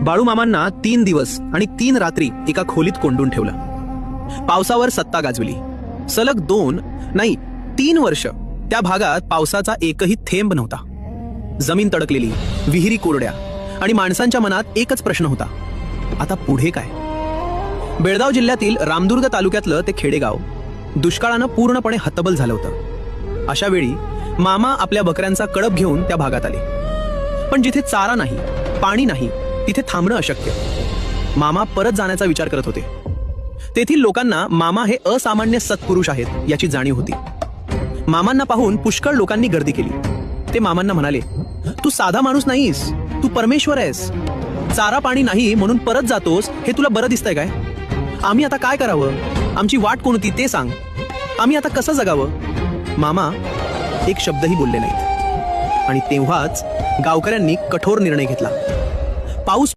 बाळूमामांना 3 दिवस आणि 3 रात्री एका खोलीत कोंडून ठेवलं. पावसावर सत्ता गाजविली. सलग 2 नाही 3 वर्ष त्या भागात पावसाचा एकही थेंब नव्हता. जमीन तडकलेली, विहिरी कोरड्या आणि माणसांच्या मनात एकच प्रश्न होता, आता पुढे काय? बेळगाव जिल्ह्यातील रामदुर्ग तालुक्यातलं ते खेडेगाव दुष्काळानं पूर्णपणे हतबल झालं होतं. अशा वेळी मामा आपल्या बकऱ्यांचा कळप घेऊन त्या भागात आले. पण जिथे चारा नाही, पाणी नाही, तिथे थांबणं अशक्य. मामा परत जाण्याचा विचार करत होते. तेथील लोकांना मामा हे असामान्य सत्पुरुष आहेत याची जाणीव होती. मामांना पाहून पुष्कळ लोकांनी गर्दी केली. ते मामांना म्हणाले, तू साधा माणूस नाहीस, तू परमेश्वर आहेस. चारा पाणी नाही म्हणून परत जातोस हे तुला बरं दिसतंय काय? आम्ही आता काय करावं? आमची वाट कोणती ते सांग. आम्ही आता कसं जगावं? मामा एक शब्दही बोलले नाहीत. आणि तेव्हाच गावकऱ्यांनी कठोर निर्णय घेतला. पाऊस